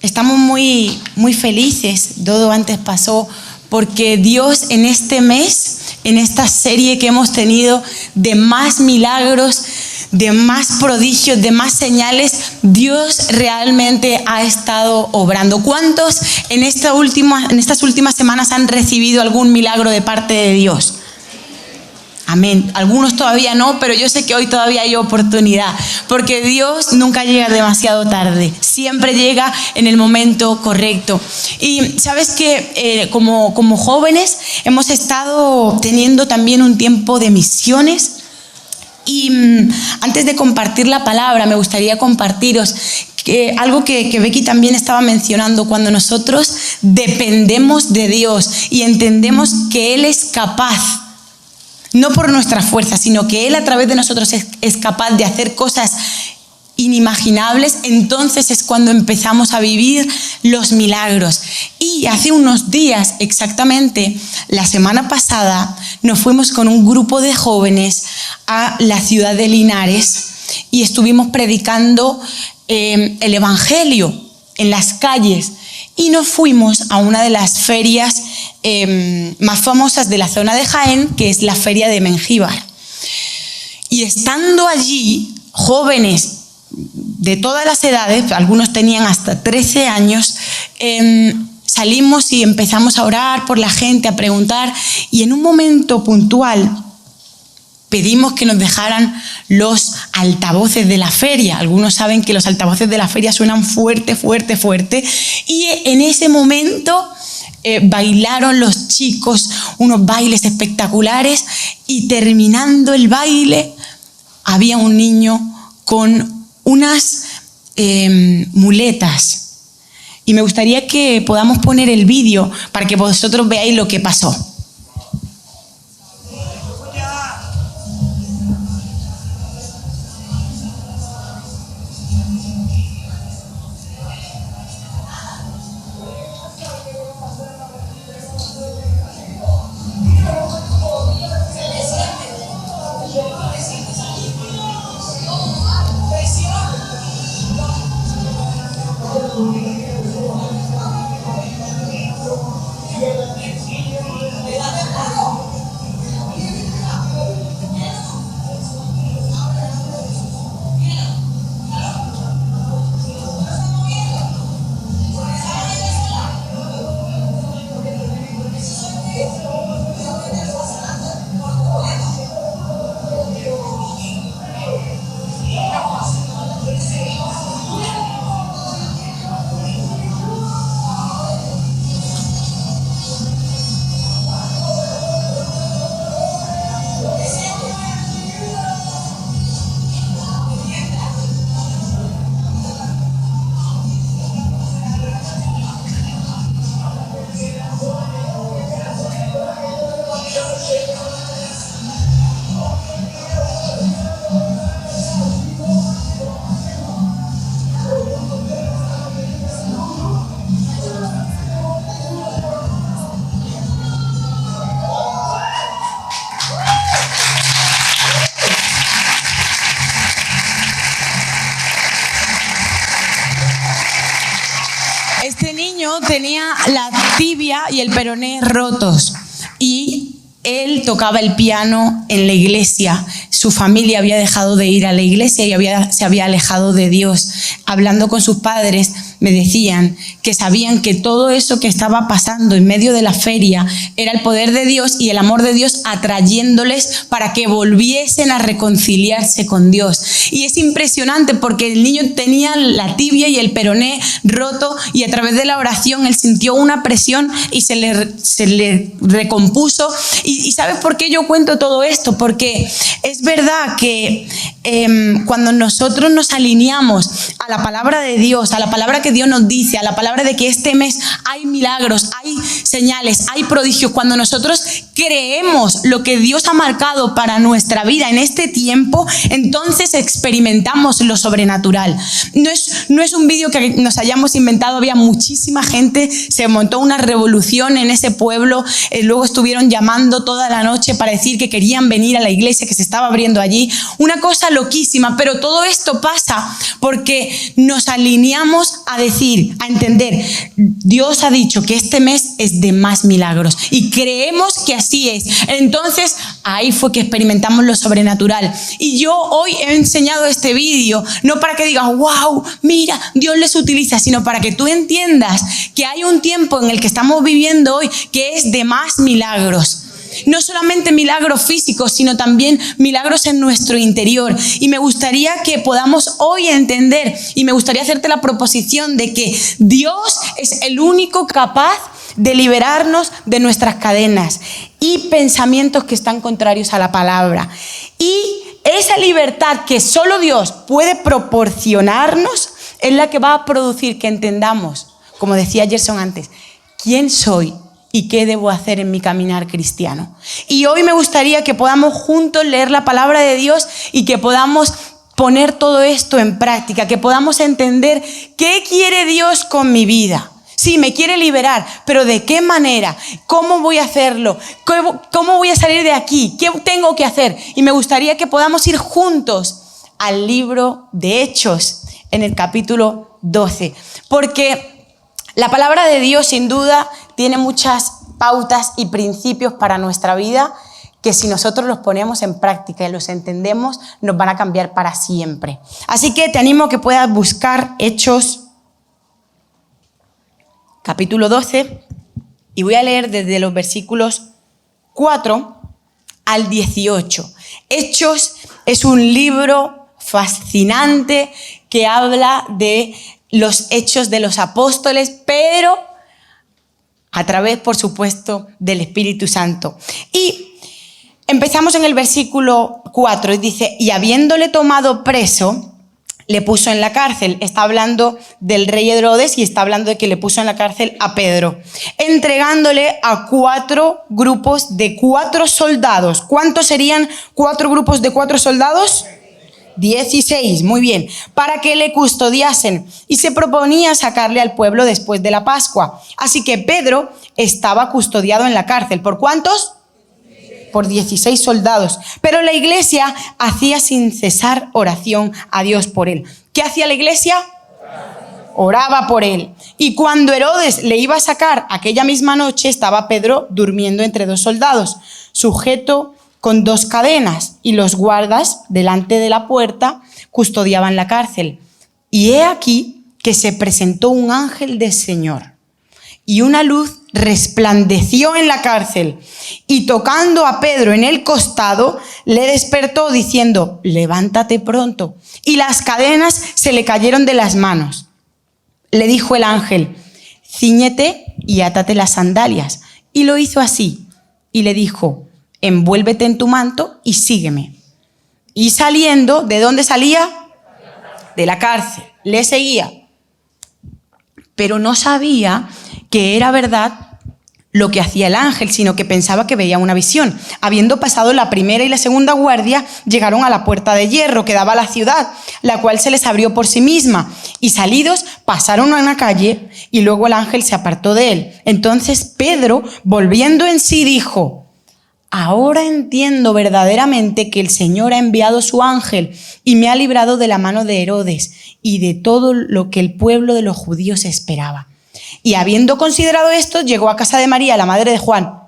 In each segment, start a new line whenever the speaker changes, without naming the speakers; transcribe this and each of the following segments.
Estamos muy felices, Dodo antes pasó, porque Dios en este mes, en esta serie que hemos tenido de más milagros, de más prodigios, de más señales, Dios realmente ha estado obrando. ¿Cuántos en estas últimas semanas han recibido algún milagro de parte de Dios? Amén. Algunos todavía no, pero yo sé que hoy todavía hay oportunidad, porque Dios nunca llega demasiado tarde, siempre llega en el momento correcto. Y sabes que como jóvenes hemos estado teniendo también un tiempo de misiones. Y antes de compartir la palabra, me gustaría compartiros algo que Becky también estaba mencionando. Cuando nosotros dependemos de Dios y entendemos que Él es capaz, no por nuestra fuerza, sino que Él a través de nosotros es capaz de hacer cosas inimaginables, entonces es cuando empezamos a vivir los milagros. Y hace unos días, exactamente la semana pasada, nos fuimos con un grupo de jóvenes a la ciudad de Linares y estuvimos predicando el Evangelio en las calles. Y nos fuimos a una de las ferias más famosas de la zona de Jaén, que es la feria de Mengíbar. Y estando allí, jóvenes de todas las edades, algunos tenían hasta 13 años, salimos y empezamos a orar por la gente, a preguntar, y en un momento puntual pedimos que nos dejaran los altavoces de la feria. Algunos saben que los altavoces de la feria suenan fuerte, fuerte, fuerte. Y en ese momento bailaron los chicos unos bailes espectaculares y terminando el baile había un niño con unas muletas. Y me gustaría que podamos poner el vídeo para que vosotros veáis lo que pasó. Este niño tenía la tibia y el peroné rotos y él tocaba el piano en la iglesia. Su familia había dejado de ir a la iglesia y se había alejado de Dios. Hablando con sus padres, me decían que sabían que todo eso que estaba pasando en medio de la feria era el poder de Dios y el amor de Dios atrayéndoles para que volviesen a reconciliarse con Dios. Y es impresionante porque el niño tenía la tibia y el peroné roto y a través de la oración él sintió una presión y se le recompuso. ¿Y sabes por qué yo cuento todo esto? Porque es verdad que cuando nosotros nos alineamos a la palabra de Dios, a la palabra que Dios nos dice, a la palabra de que este mes hay milagros, hay señales, hay prodigios, cuando nosotros creemos lo que Dios ha marcado para nuestra vida en este tiempo, entonces experimentamos lo sobrenatural. No es un vídeo que nos hayamos inventado, había muchísima gente, se montó una revolución en ese pueblo, luego estuvieron llamando toda la noche para decir que querían venir a la iglesia que se estaba abriendo allí, una cosa loquísima, pero todo esto pasa porque nos alineamos a decir, a entender, Dios ha dicho que este mes es de más milagros y creemos que así es. Entonces ahí fue que experimentamos lo sobrenatural. Y yo hoy he enseñado este vídeo no para que digas, wow, mira, Dios les utiliza, sino para que tú entiendas que hay un tiempo en el que estamos viviendo hoy que es de más milagros. No solamente milagros físicos, sino también milagros en nuestro interior. Y me gustaría que podamos hoy entender, y me gustaría hacerte la proposición de que Dios es el único capaz de liberarnos de nuestras cadenas y pensamientos que están contrarios a la palabra. Y esa libertad que solo Dios puede proporcionarnos es la que va a producir que entendamos, como decía Gerson antes, quién soy y qué debo hacer en mi caminar cristiano. Y hoy me gustaría que podamos juntos leer la palabra de Dios y que podamos poner todo esto en práctica, que podamos entender qué quiere Dios con mi vida. Sí, me quiere liberar, pero ¿de qué manera? ¿Cómo voy a hacerlo? ¿Cómo voy a salir de aquí? ¿Qué tengo que hacer? Y me gustaría que podamos ir juntos al libro de Hechos, en el capítulo 12, porque la palabra de Dios sin duda tiene muchas pautas y principios para nuestra vida que si nosotros los ponemos en práctica y los entendemos, nos van a cambiar para siempre. Así que te animo a que puedas buscar Hechos capítulo 12 y voy a leer desde los versículos 4 al 18. Hechos es un libro fascinante que habla de los hechos de los apóstoles, pero a través, por supuesto, del Espíritu Santo. Y empezamos en el versículo 4 y dice, y habiéndole tomado preso, le puso en la cárcel. Está hablando del rey Herodes y está hablando de que le puso en la cárcel a Pedro, entregándole a 4 grupos de 4 soldados. ¿Cuántos serían 4 grupos de 4 soldados? 16, muy bien, para que le custodiasen, y se proponía sacarle al pueblo después de la Pascua. Así que Pedro estaba custodiado en la cárcel. ¿Por cuántos? Por 16 soldados. Pero la iglesia hacía sin cesar oración a Dios por él. ¿Qué hacía la iglesia? Oraba por él. Y cuando Herodes le iba a sacar aquella misma noche, estaba Pedro durmiendo entre 2 soldados, sujeto con 2 cadenas, y los guardas delante de la puerta custodiaban la cárcel. Y he aquí que se presentó un ángel del Señor, y una luz resplandeció en la cárcel, y tocando a Pedro en el costado, le despertó diciendo, levántate pronto. Y las cadenas se le cayeron de las manos. Le dijo el ángel, cíñete y átate las sandalias. Y lo hizo así. Y le dijo, envuélvete en tu manto y sígueme. Y saliendo, ¿de dónde salía? De la cárcel. Le seguía. Pero no sabía que era verdad lo que hacía el ángel, sino que pensaba que veía una visión. Habiendo pasado la primera y la segunda guardia, llegaron a la puerta de hierro que daba a la ciudad, la cual se les abrió por sí misma. Y salidos, pasaron a una calle y luego el ángel se apartó de él. Entonces Pedro, volviendo en sí, dijo, ahora entiendo verdaderamente que el Señor ha enviado su ángel y me ha librado de la mano de Herodes y de todo lo que el pueblo de los judíos esperaba. Y habiendo considerado esto, llegó a casa de María, la madre de Juan,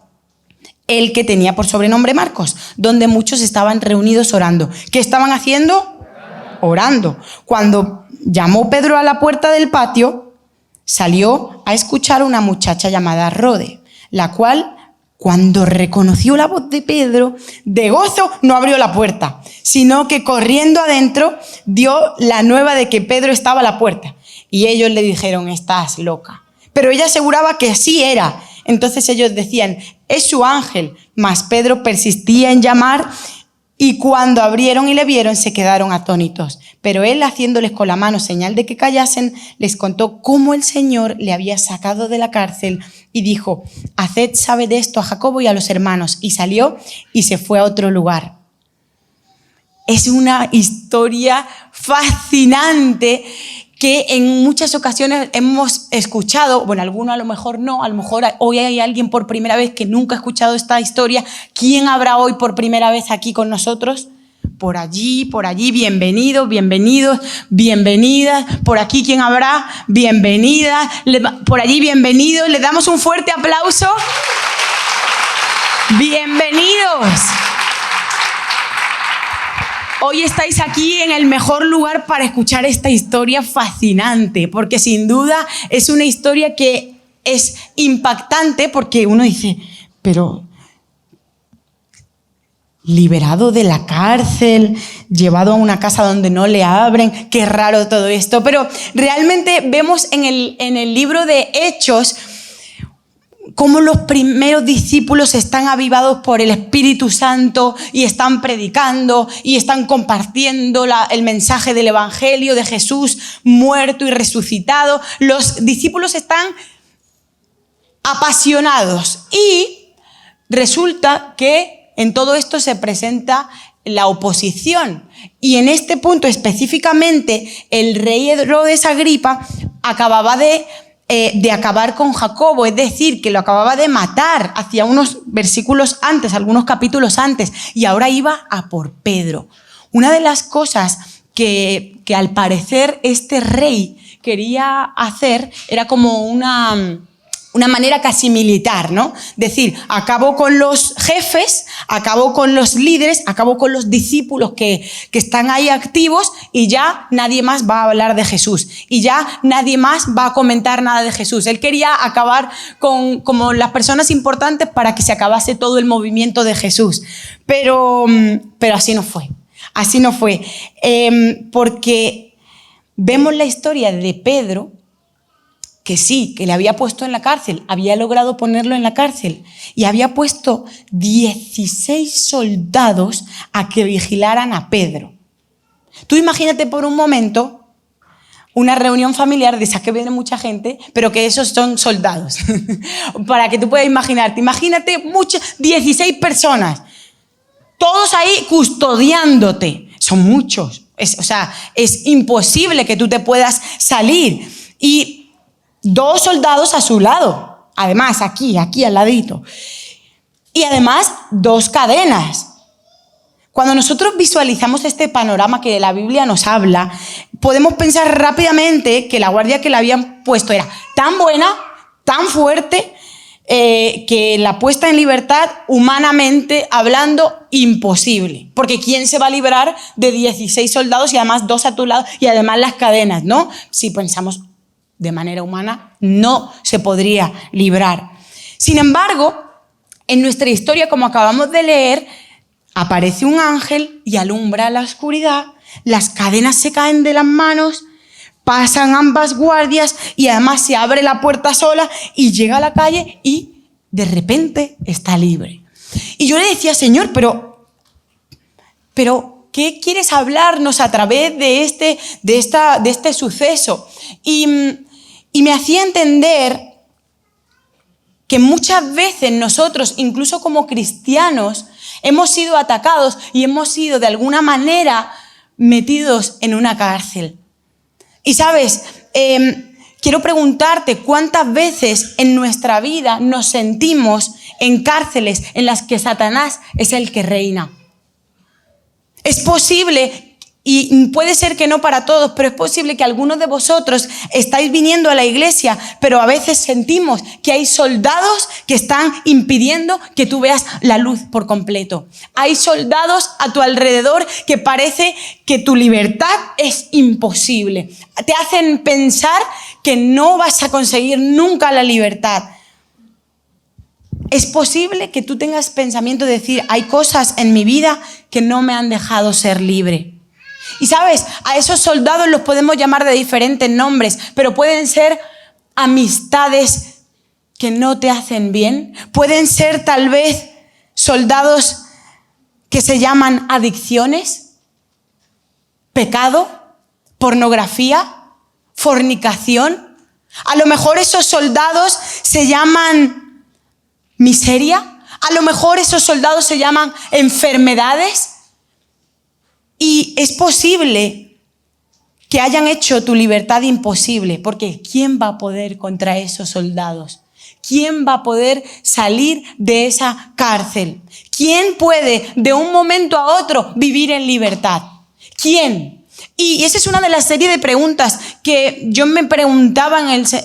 el que tenía por sobrenombre Marcos, donde muchos estaban reunidos orando. ¿Qué estaban haciendo? Orando. Cuando llamó Pedro a la puerta del patio, salió a escuchar a una muchacha llamada Rode, la cual, cuando reconoció la voz de Pedro, de gozo no abrió la puerta, sino que corriendo adentro dio la nueva de que Pedro estaba a la puerta. Y ellos le dijeron, estás loca. Pero ella aseguraba que así era. Entonces ellos decían, es su ángel. Mas Pedro persistía en llamar Y cuando abrieron y le vieron, se quedaron atónitos. Pero él, haciéndoles con la mano señal de que callasen, les contó cómo el Señor le había sacado de la cárcel y dijo: haced saber esto a Jacobo y a los hermanos. Y salió y se fue a otro lugar. Es una historia fascinante que en muchas ocasiones hemos escuchado. Bueno, alguno a lo mejor no, a lo mejor hoy hay alguien por primera vez que nunca ha escuchado esta historia. ¿Quién habrá hoy por primera vez aquí con nosotros? Por allí, bienvenidos, bienvenidos, bienvenidas. Por aquí, ¿quién habrá? Bienvenidas. Por allí, bienvenidos. Les damos un fuerte aplauso. Bienvenidos. Hoy estáis aquí en el mejor lugar para escuchar esta historia fascinante, porque sin duda es una historia que es impactante, porque uno dice, pero liberado de la cárcel, llevado a una casa donde no le abren, qué raro todo esto. Pero realmente vemos en el libro de Hechos cómo los primeros discípulos están avivados por el Espíritu Santo y están predicando y están compartiendo el mensaje del Evangelio de Jesús muerto y resucitado. Los discípulos están apasionados y resulta que en todo esto se presenta la oposición. Y en este punto específicamente el rey Herodes Agripa acababa de acabar con Jacobo, es decir, que lo acababa de matar hacia unos versículos antes, algunos capítulos antes, y ahora iba a por Pedro. Una de las cosas que al parecer este rey quería hacer era como una manera casi militar, ¿no? Decir, acabo con los jefes, acabo con los líderes, acabo con los discípulos que están ahí activos y ya nadie más va a hablar de Jesús y ya nadie más va a comentar nada de Jesús. Él quería acabar con como las personas importantes para que se acabase todo el movimiento de Jesús. Pero así no fue. Así no fue. Porque vemos la historia de Pedro, que sí, que le había puesto en la cárcel, había logrado ponerlo en la cárcel y había puesto 16 soldados a que vigilaran a Pedro. Tú imagínate por un momento una reunión familiar de esas que viene mucha gente, pero que esos son soldados. Para que tú puedas imaginarte. Imagínate 16 personas, todos ahí custodiándote. Son muchos. Es imposible que tú te puedas salir. Y 2 soldados a su lado, además aquí al ladito. Y además 2 cadenas. Cuando nosotros visualizamos este panorama que la Biblia nos habla, podemos pensar rápidamente que la guardia que le habían puesto era tan buena, tan fuerte, que la puesta en libertad, humanamente hablando, imposible. Porque ¿quién se va a librar de 16 soldados y además 2 a tu lado y además las cadenas, ¿no? Si pensamos de manera humana, no se podría librar. Sin embargo, en nuestra historia, como acabamos de leer, aparece un ángel y alumbra la oscuridad, las cadenas se caen de las manos, pasan ambas guardias y además se abre la puerta sola y llega a la calle y de repente está libre. Y yo le decía, Señor, pero ¿qué quieres hablarnos a través de este suceso? Y me hacía entender que muchas veces nosotros, incluso como cristianos, hemos sido atacados y hemos sido de alguna manera metidos en una cárcel. Y sabes, quiero preguntarte cuántas veces en nuestra vida nos sentimos en cárceles en las que Satanás es el que reina. Es posible, y puede ser que no para todos, pero es posible que algunos de vosotros estáis viniendo a la iglesia, pero a veces sentimos que hay soldados que están impidiendo que tú veas la luz por completo. Hay soldados a tu alrededor que parece que tu libertad es imposible. Te hacen pensar que no vas a conseguir nunca la libertad. Es posible que tú tengas pensamiento de decir, hay cosas en mi vida que no me han dejado ser libre. Y sabes, a esos soldados los podemos llamar de diferentes nombres, pero pueden ser amistades que no te hacen bien. Pueden ser tal vez soldados que se llaman adicciones, pecado, pornografía, fornicación. A lo mejor esos soldados se llaman miseria. A lo mejor esos soldados se llaman enfermedades. Y es posible que hayan hecho tu libertad imposible, porque ¿quién va a poder contra esos soldados? ¿Quién va a poder salir de esa cárcel? ¿Quién puede de un momento a otro vivir en libertad? ¿Quién? Y esa es una de las series de preguntas que yo me preguntaba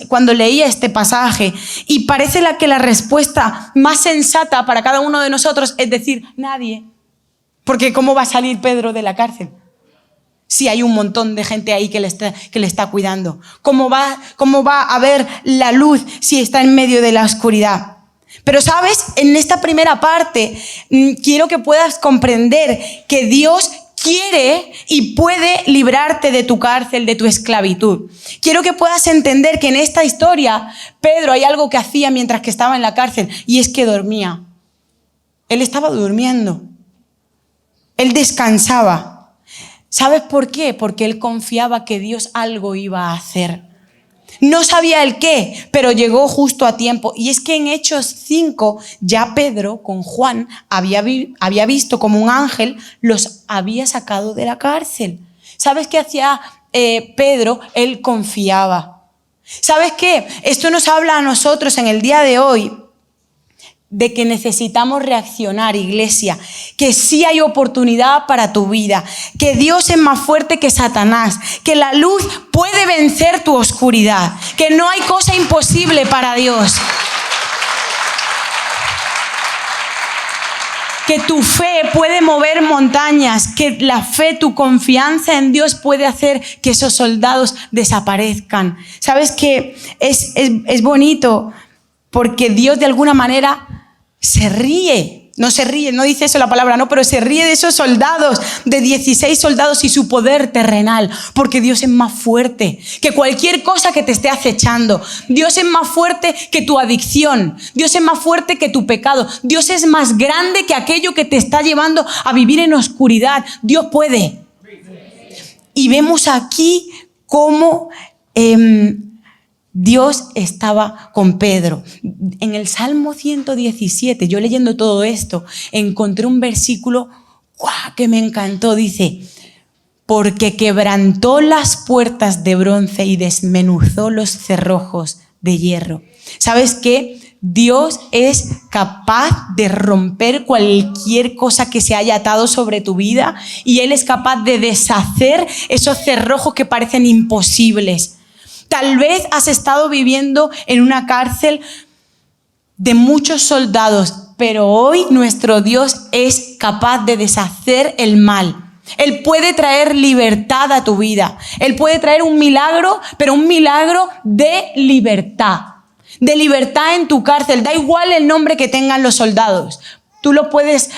cuando leía este pasaje, y parece que la respuesta más sensata para cada uno de nosotros es decir, nadie. Porque ¿cómo va a salir Pedro de la cárcel? Si hay un montón de gente ahí que le está cuidando. ¿Cómo va a haber la luz si está en medio de la oscuridad? Pero sabes, en esta primera parte quiero que puedas comprender que Dios quiere y puede librarte de tu cárcel, de tu esclavitud. Quiero que puedas entender que en esta historia Pedro hay algo que hacía mientras que estaba en la cárcel, y es que dormía. Él estaba durmiendo. Él descansaba. ¿Sabes por qué? Porque él confiaba que Dios algo iba a hacer. No sabía el qué, pero llegó justo a tiempo. Y es que en Hechos 5 ya Pedro con Juan había visto como un ángel los había sacado de la cárcel. ¿Sabes qué hacía Pedro? Él confiaba. ¿Sabes qué? Esto nos habla a nosotros en el día de hoy de que necesitamos reaccionar, iglesia, que sí hay oportunidad para tu vida, que Dios es más fuerte que Satanás, que la luz puede vencer tu oscuridad, que no hay cosa imposible para Dios. Que tu fe puede mover montañas, que la fe, tu confianza en Dios puede hacer que esos soldados desaparezcan. ¿Sabes qué? Es bonito porque Dios de alguna manera se ríe, no dice eso la palabra, no, pero se ríe de esos soldados, de 16 soldados y su poder terrenal, porque Dios es más fuerte que cualquier cosa que te esté acechando. Dios es más fuerte que tu adicción, Dios es más fuerte que tu pecado, Dios es más grande que aquello que te está llevando a vivir en oscuridad. Dios puede. Y vemos aquí cómo Dios estaba con Pedro. En el Salmo 117, yo leyendo todo esto, encontré un versículo que me encantó. Dice, porque quebrantó las puertas de bronce y desmenuzó los cerrojos de hierro. ¿Sabes qué? Dios es capaz de romper cualquier cosa que se haya atado sobre tu vida, y Él es capaz de deshacer esos cerrojos que parecen imposibles. Tal vez has estado viviendo en una cárcel de muchos soldados, pero hoy nuestro Dios es capaz de deshacer el mal. Él puede traer libertad a tu vida. Él puede traer un milagro, pero un milagro de libertad. De libertad en tu cárcel. Da igual el nombre que tengan los soldados. Tú los puedes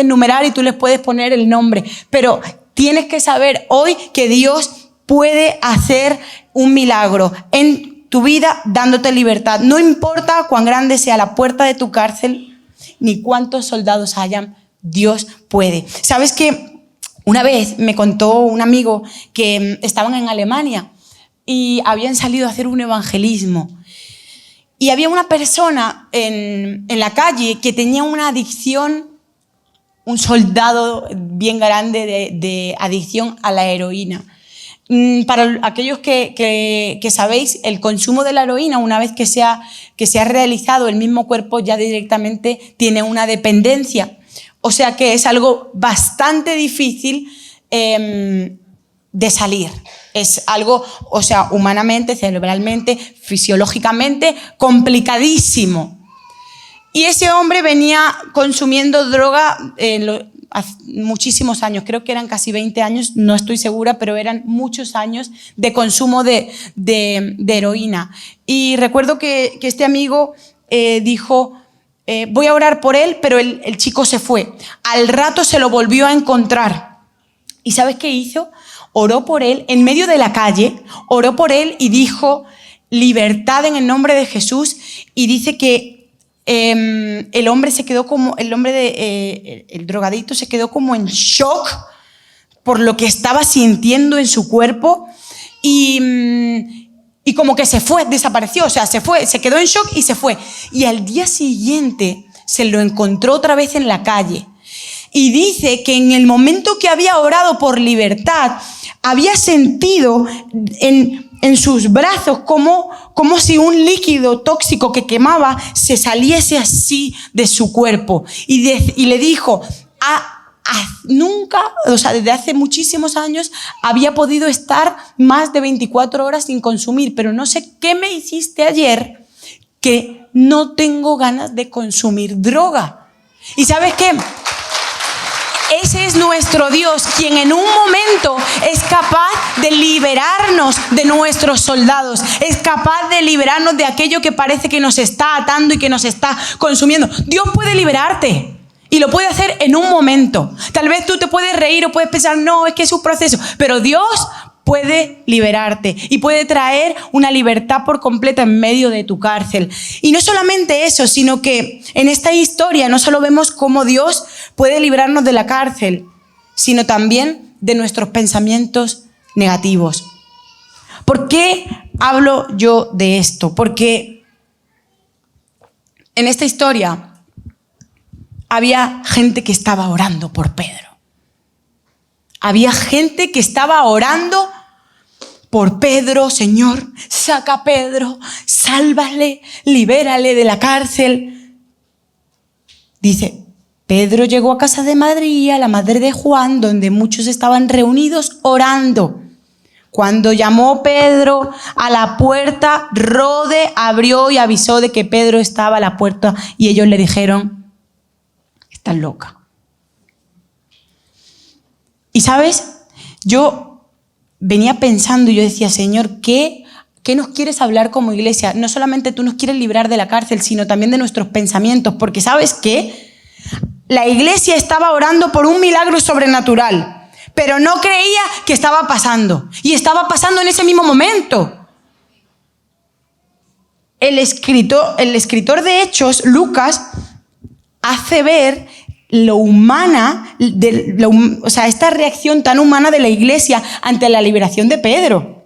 numerar y tú les puedes poner el nombre. Pero tienes que saber hoy que Dios puede hacer un milagro en tu vida dándote libertad. No importa cuán grande sea la puerta de tu cárcel ni cuántos soldados hayan, Dios puede. ¿Sabes qué? Una vez me contó un amigo que estaban en Alemania y habían salido a hacer un evangelismo. Y había una persona en la calle que tenía una adicción, un soldado bien grande de adicción a la heroína. Para aquellos que sabéis, el consumo de la heroína, una vez que se ha realizado, el mismo cuerpo ya directamente tiene una dependencia. O sea que es algo bastante difícil de salir. Es algo, o sea, humanamente, cerebralmente, fisiológicamente, complicadísimo. Y ese hombre venía consumiendo droga muchísimos años, creo que eran casi 20 años, no estoy segura, pero eran muchos años de consumo de heroína. Y recuerdo que este amigo dijo, voy a orar por él, pero el chico se fue. Al rato se lo volvió a encontrar. ¿Y sabes qué hizo? Oró por él en medio de la calle, oró por él y dijo, libertad en el nombre de Jesús. Y dice que el hombre se quedó como, el drogadicto se quedó como en shock por lo que estaba sintiendo en su cuerpo y como que se fue, desapareció, o sea, se fue, se quedó en shock y se fue. Y al día siguiente se lo encontró otra vez en la calle. Y dice que en el momento que había orado por libertad, había sentido en sus brazos como si un líquido tóxico que quemaba se saliese así de su cuerpo. Y le dijo, nunca, o sea, desde hace muchísimos años, había podido estar más de 24 horas sin consumir, pero no sé qué me hiciste ayer que no tengo ganas de consumir droga. ¿Y sabes qué? Ese es nuestro Dios, quien en un momento es capaz de liberarnos de nuestros soldados, es capaz de liberarnos de aquello que parece que nos está atando y que nos está consumiendo. Dios puede liberarte y lo puede hacer en un momento. Tal vez tú te puedes reír o puedes pensar, no, es que es un proceso, pero Dios puede liberarte y puede traer una libertad por completa en medio de tu cárcel. Y no solamente eso, sino que en esta historia no solo vemos cómo Dios puede librarnos de la cárcel, sino también de nuestros pensamientos negativos. ¿Por qué hablo yo de esto? Porque en esta historia había gente que estaba orando por Pedro. Había gente que estaba orando por Pedro. Señor, saca a Pedro, sálvale, libérale de la cárcel. Dice, Pedro llegó a casa de María, la madre de Juan, donde muchos estaban reunidos orando. Cuando llamó Pedro a la puerta, Rode abrió y avisó de que Pedro estaba a la puerta y ellos le dijeron, estás loca. Y ¿sabes? Yo venía pensando y yo decía, Señor, ¿qué nos quieres hablar como iglesia? No solamente tú nos quieres librar de la cárcel, sino también de nuestros pensamientos, porque ¿sabes qué? La iglesia estaba orando por un milagro sobrenatural, pero no creía que estaba pasando. Y estaba pasando en ese mismo momento. El escritor de Hechos, Lucas, hace ver lo humana, o sea, esta reacción tan humana de la iglesia ante la liberación de Pedro.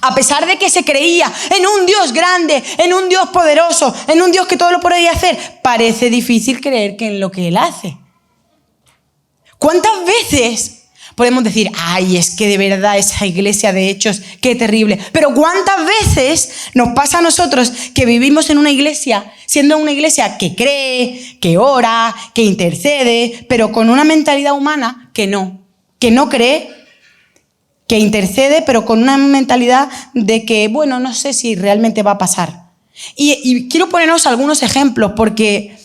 A pesar de que se creía en un Dios grande, en un Dios poderoso, en un Dios que todo lo podía hacer, parece difícil creer que en lo que Él hace. ¿Cuántas veces podemos decir, ay, es que de verdad esa iglesia de Hechos, qué terrible? Pero ¿cuántas veces nos pasa a nosotros que vivimos en una iglesia, siendo una iglesia que cree, que ora, que intercede, pero con una mentalidad humana que no cree, que intercede, pero con una mentalidad de que, bueno, no sé si realmente va a pasar? Y quiero ponernos algunos ejemplos, porque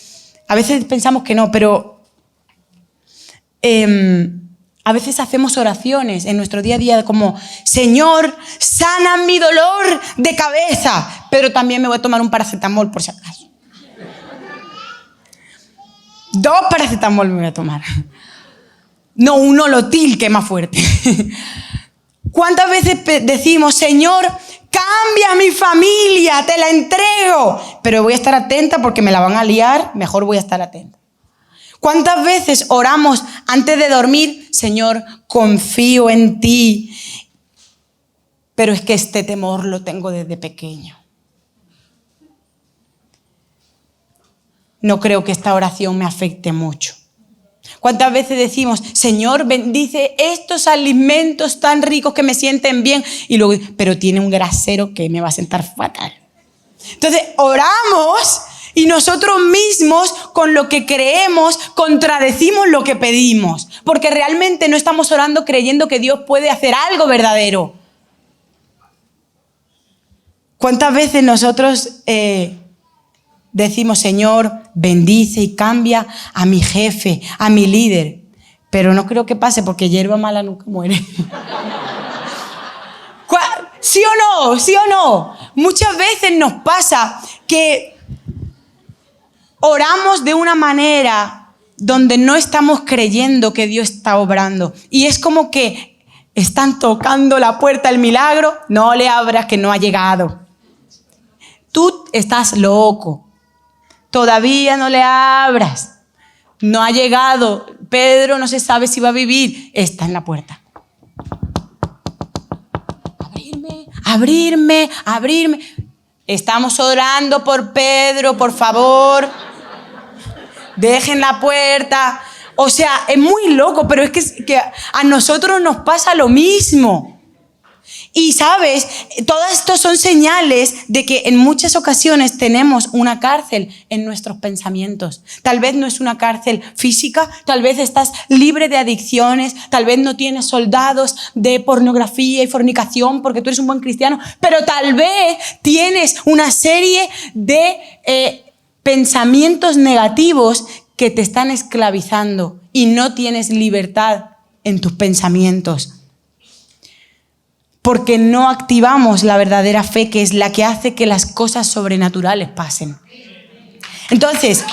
a veces pensamos que no, pero a veces hacemos oraciones en nuestro día a día como, Señor, sana mi dolor de cabeza, pero también me voy a tomar un paracetamol por si acaso. 2 paracetamol me voy a tomar. No, un Olotil, que es más fuerte. ¿Cuántas veces decimos, Señor, cambia mi familia, te la entrego, pero voy a estar atenta porque me la van a liar, mejor voy a estar atenta? ¿Cuántas veces oramos antes de dormir, Señor, confío en ti, pero es que este temor lo tengo desde pequeño? No creo que esta oración me afecte mucho. ¿Cuántas veces decimos, Señor, bendice estos alimentos tan ricos que me sienten bien? Y luego, pero tiene un grasero que me va a sentar fatal. Entonces, oramos y nosotros mismos, con lo que creemos, contradecimos lo que pedimos. Porque realmente no estamos orando creyendo que Dios puede hacer algo verdadero. ¿Cuántas veces nosotros decimos, Señor, bendice y cambia a mi jefe, a mi líder? Pero no creo que pase porque hierba mala nunca muere. ¿Sí o no? ¿Sí o no? Muchas veces nos pasa que oramos de una manera donde no estamos creyendo que Dios está obrando. Y es como que están tocando la puerta del milagro, no le abras que no ha llegado. Tú estás loco. todavía no le abras. No ha llegado. Pedro no se sabe si va a vivir. Está en la puerta. Abrirme. Estamos orando por Pedro, por favor. Dejen la puerta. O sea, es muy loco, pero es que a nosotros nos pasa lo mismo. Y sabes, todo esto son señales de que en muchas ocasiones tenemos una cárcel en nuestros pensamientos. Tal vez no es una cárcel física, tal vez estás libre de adicciones, tal vez no tienes soldados de pornografía y fornicación porque tú eres un buen cristiano, pero tal vez tienes una serie de pensamientos negativos que te están esclavizando y no tienes libertad en tus pensamientos. Porque no activamos la verdadera fe, que es la que hace que las cosas sobrenaturales pasen. Entonces,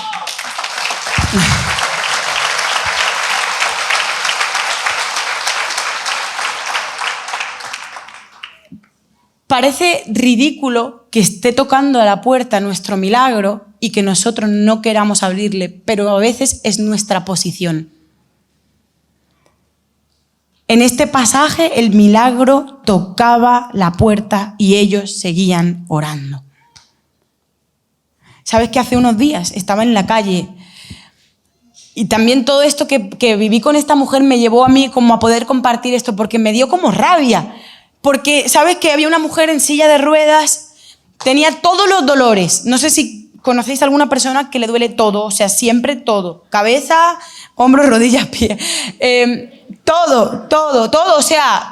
parece ridículo que esté tocando a la puerta nuestro milagro y que nosotros no queramos abrirle, pero a veces es nuestra posición. En este pasaje el milagro tocaba la puerta y ellos seguían orando. ¿Sabes que hace unos días estaba en la calle? Y también todo esto que viví con esta mujer me llevó a mí como a poder compartir esto, porque me dio como rabia. Porque, ¿sabes que había una mujer en silla de ruedas? Tenía todos los dolores. No sé si conocéis a alguna persona que le duele todo, o sea, siempre todo. Cabeza, hombros, rodillas, pies. Todo, o sea,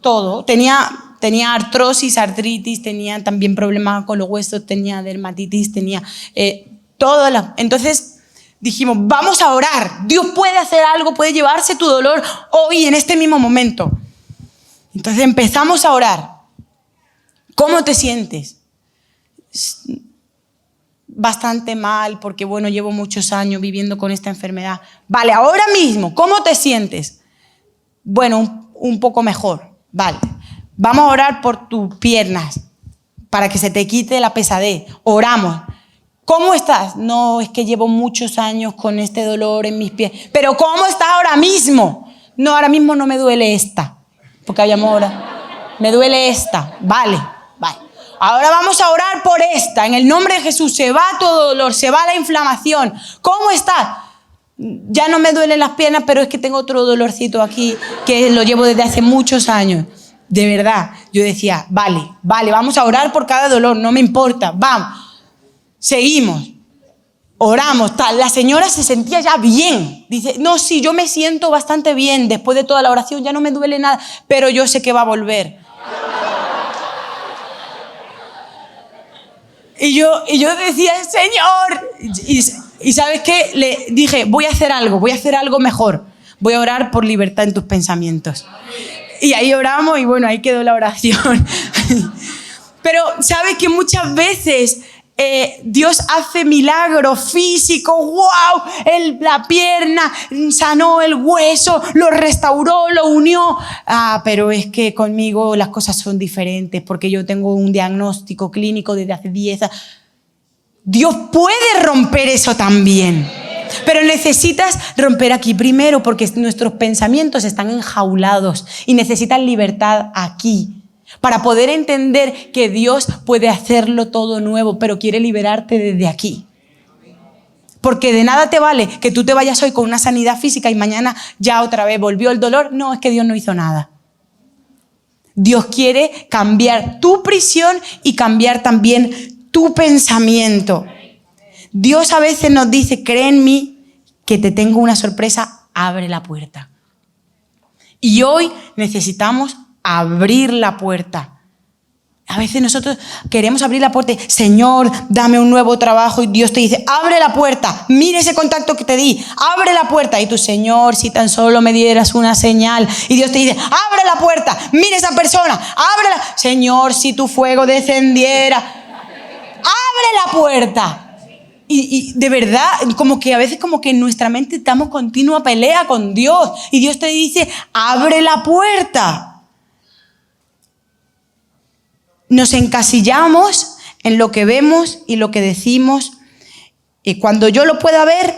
todo. Tenía artrosis, artritis, tenía también problemas con los huesos, tenía dermatitis, tenía todo. Entonces dijimos, vamos a orar. Dios puede hacer algo, puede llevarse tu dolor hoy, en este mismo momento. Entonces empezamos a orar. ¿Cómo te sientes? Bastante mal, porque bueno, llevo muchos años viviendo con esta enfermedad. Vale, ahora mismo, ¿cómo te sientes? Bueno, un poco mejor. Vale, vamos a orar por tus piernas para que se te quite la pesadez. Oramos. ¿Cómo estás? No, es que llevo muchos años con este dolor en mis pies. Pero ¿cómo estás ahora mismo? No, ahora mismo no me duele esta, porque habíamos orado. Me duele esta. Vale. Ahora vamos a orar por esta. En el nombre de Jesús se va todo dolor, se va la inflamación. ¿Cómo estás? Ya no me duelen las piernas, pero es que tengo otro dolorcito aquí que lo llevo desde hace muchos años. De verdad, yo decía, vale, vamos a orar por cada dolor, no me importa, vamos. Seguimos, oramos, tal. La señora se sentía ya bien. Dice, no, sí, yo me siento bastante bien. Después de toda la oración ya no me duele nada, pero yo sé que va a volver. Y yo decía, Señor, y ¿sabes qué? Le dije, voy a hacer algo mejor. Voy a orar por libertad en tus pensamientos. Y ahí oramos y bueno, ahí quedó la oración. Pero ¿sabes que muchas veces Dios hace milagros físicos? ¡Wow! La pierna, sanó el hueso, lo restauró, lo unió. Pero es que conmigo las cosas son diferentes porque yo tengo un diagnóstico clínico desde hace 10 años. Dios puede romper eso también. Pero necesitas romper aquí primero porque nuestros pensamientos están enjaulados y necesitan libertad aquí. Para poder entender que Dios puede hacerlo todo nuevo, pero quiere liberarte desde aquí. Porque de nada te vale que tú te vayas hoy con una sanidad física y mañana ya otra vez volvió el dolor. No, es que Dios no hizo nada. Dios quiere cambiar tu prisión y cambiar también tu pensamiento. Dios a veces nos dice, cree en mí que te tengo una sorpresa, abre la puerta. Y hoy necesitamos abrir la puerta. A veces nosotros queremos abrir la puerta y, Señor, dame un nuevo trabajo, y Dios te dice, abre la puerta, mira ese contacto que te di, abre la puerta. Y tú, Señor, si tan solo me dieras una señal. Y Dios te dice, abre la puerta, mira esa persona, ábrela. Señor, si tu fuego descendiera, abre la puerta. Y de verdad, como que a veces como que en nuestra mente estamos en continua pelea con Dios. Y Dios te dice, abre la puerta. Nos encasillamos en lo que vemos y lo que decimos. Y cuando yo lo pueda ver,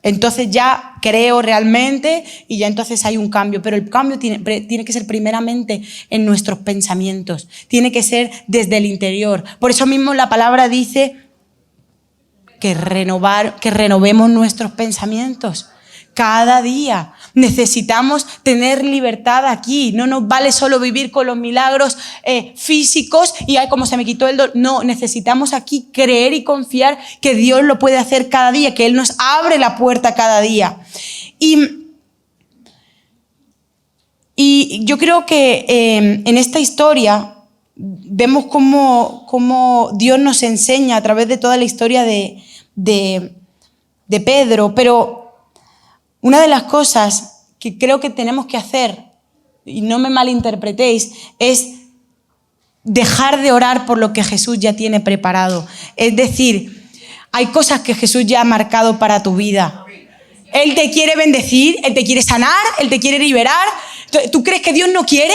entonces ya creo realmente y ya entonces hay un cambio. Pero el cambio tiene que ser primeramente en nuestros pensamientos. Tiene que ser desde el interior. Por eso mismo la palabra dice que renovemos nuestros pensamientos. Cada día necesitamos tener libertad aquí. No nos vale solo vivir con los milagros físicos y ay, como se me quitó el dolor. No, necesitamos aquí creer y confiar que Dios lo puede hacer cada día, que Él nos abre la puerta cada día. Y yo creo que en esta historia vemos cómo Dios nos enseña a través de toda la historia de Pedro, pero una de las cosas que creo que tenemos que hacer, y no me malinterpretéis, es dejar de orar por lo que Jesús ya tiene preparado. Es decir, hay cosas que Jesús ya ha marcado para tu vida. Él te quiere bendecir, Él te quiere sanar, Él te quiere liberar. ¿Tú crees que Dios no quiere?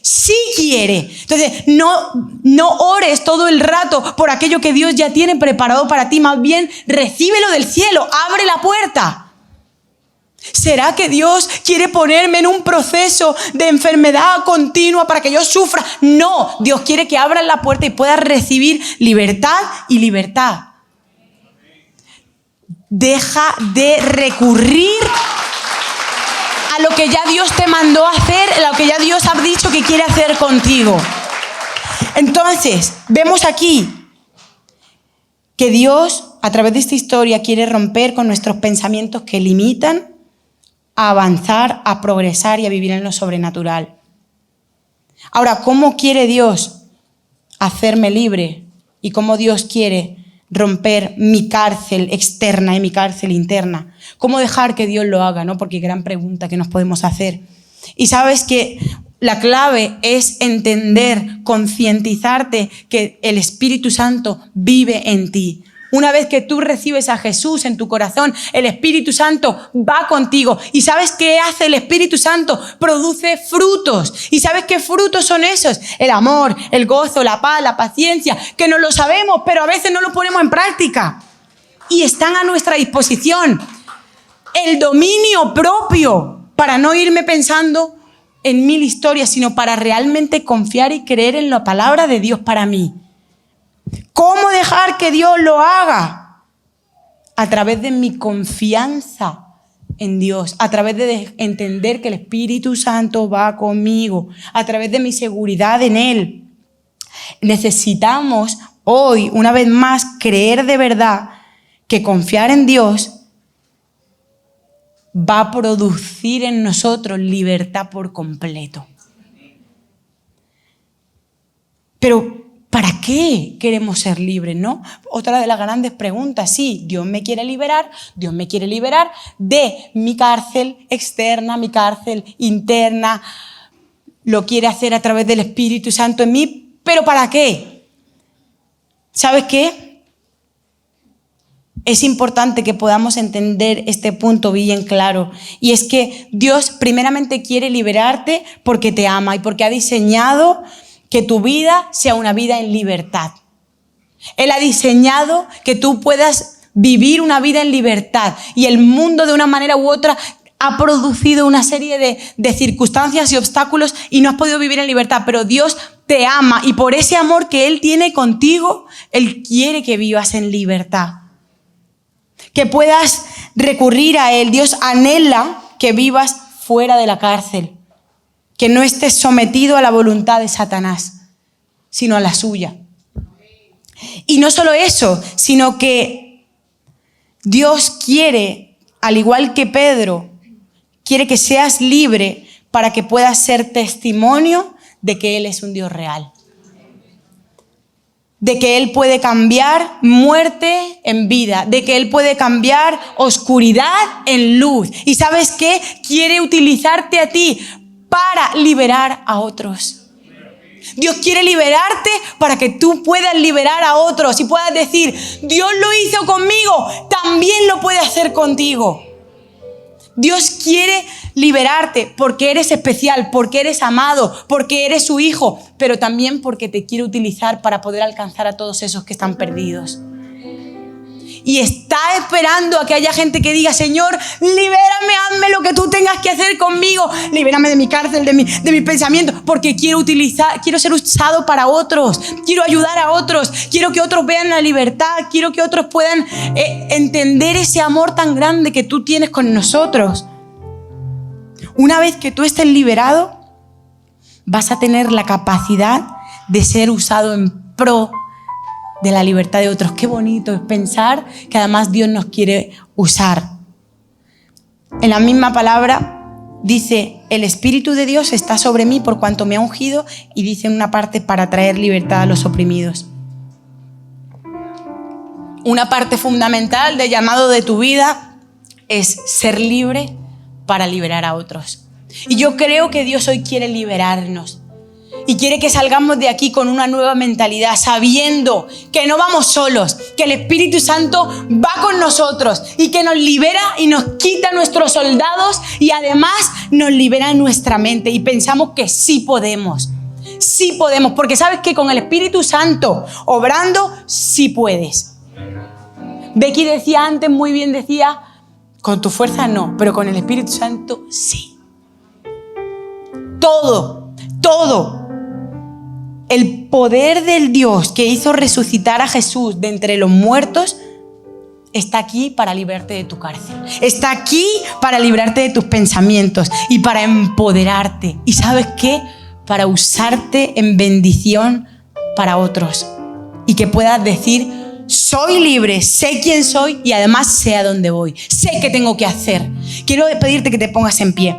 Sí quiere. Entonces, no ores todo el rato por aquello que Dios ya tiene preparado para ti. Más bien, recíbelo del cielo, abre la puerta. ¿Será que Dios quiere ponerme en un proceso de enfermedad continua para que yo sufra? No, Dios quiere que abras la puerta y puedas recibir libertad y libertad. Deja de recurrir a lo que ya Dios te mandó a hacer, a lo que ya Dios ha dicho que quiere hacer contigo. Entonces, vemos aquí que Dios, a través de esta historia, quiere romper con nuestros pensamientos que limitan a avanzar, a progresar y a vivir en lo sobrenatural. Ahora, ¿cómo quiere Dios hacerme libre? ¿Y cómo Dios quiere romper mi cárcel externa y mi cárcel interna? ¿Cómo dejar que Dios lo haga? ¿No? Porque gran pregunta que nos podemos hacer. Y sabes que la clave es entender, concientizarte que el Espíritu Santo vive en ti. Una vez que tú recibes a Jesús en tu corazón, el Espíritu Santo va contigo. ¿Y sabes qué hace el Espíritu Santo? Produce frutos. ¿Y sabes qué frutos son esos? El amor, el gozo, la paz, la paciencia, que no lo sabemos, pero a veces no lo ponemos en práctica. Y están a nuestra disposición. El dominio propio, para no irme pensando en mil historias, sino para realmente confiar y creer en la palabra de Dios para mí. ¿Cómo dejar que Dios lo haga? A través de mi confianza en Dios, a través de entender que el Espíritu Santo va conmigo, a través de mi seguridad en Él. Necesitamos hoy, una vez más, creer de verdad que confiar en Dios va a producir en nosotros libertad por completo. Pero ¿para qué queremos ser libres, no? Otra de las grandes preguntas, sí, Dios me quiere liberar de mi cárcel externa, mi cárcel interna, lo quiere hacer a través del Espíritu Santo en mí, ¿pero para qué? ¿Sabes qué? Es importante que podamos entender este punto bien claro, y es que Dios primeramente quiere liberarte porque te ama y porque ha diseñado que tu vida sea una vida en libertad. Él ha diseñado que tú puedas vivir una vida en libertad, y el mundo de una manera u otra ha producido una serie de circunstancias y obstáculos y no has podido vivir en libertad, pero Dios te ama y por ese amor que Él tiene contigo, Él quiere que vivas en libertad, que puedas recurrir a Él. Dios anhela que vivas fuera de la cárcel, que no estés sometido a la voluntad de Satanás, sino a la suya. Y no solo eso, sino que Dios quiere, al igual que Pedro, quiere que seas libre para que puedas ser testimonio de que Él es un Dios real. De que Él puede cambiar muerte en vida, de que Él puede cambiar oscuridad en luz. ¿Y sabes qué? Quiere utilizarte a ti para liberar a otros. Dios quiere liberarte para que tú puedas liberar a otros y puedas decir, Dios lo hizo conmigo, también lo puede hacer contigo. Dios quiere liberarte porque eres especial, porque eres amado, porque eres su hijo, pero también porque te quiere utilizar para poder alcanzar a todos esos que están perdidos. Y está esperando a que haya gente que diga: Señor, libérame, hazme lo que tú tengas que hacer conmigo. Libérame de mi cárcel, de mi pensamiento, porque quiero ser usado para otros. Quiero ayudar a otros. Quiero que otros vean la libertad. Quiero que otros puedan entender ese amor tan grande que tú tienes con nosotros. Una vez que tú estés liberado, vas a tener la capacidad de ser usado en pro de la libertad de otros. Qué bonito es pensar que además Dios nos quiere usar. En la misma palabra dice: el Espíritu de Dios está sobre mí por cuanto me ha ungido, y dice en una parte: para traer libertad a los oprimidos. Una parte fundamental del llamado de tu vida es ser libre para liberar a otros. Y yo creo que Dios hoy quiere liberarnos. Y quiere que salgamos de aquí con una nueva mentalidad, sabiendo que no vamos solos, que el Espíritu Santo va con nosotros y que nos libera y nos quita nuestros soldados y además nos libera nuestra mente. Y pensamos que sí podemos, porque sabes que con el Espíritu Santo obrando, sí puedes. Becky decía antes, muy bien decía: con tu fuerza no, pero con el Espíritu Santo sí. Todo. El poder del Dios que hizo resucitar a Jesús de entre los muertos está aquí para librarte de tu cárcel. Está aquí para librarte de tus pensamientos y para empoderarte. ¿Y sabes qué? Para usarte en bendición para otros. Y que puedas decir: soy libre, sé quién soy y además sé a dónde voy. Sé qué tengo que hacer. Quiero pedirte que te pongas en pie.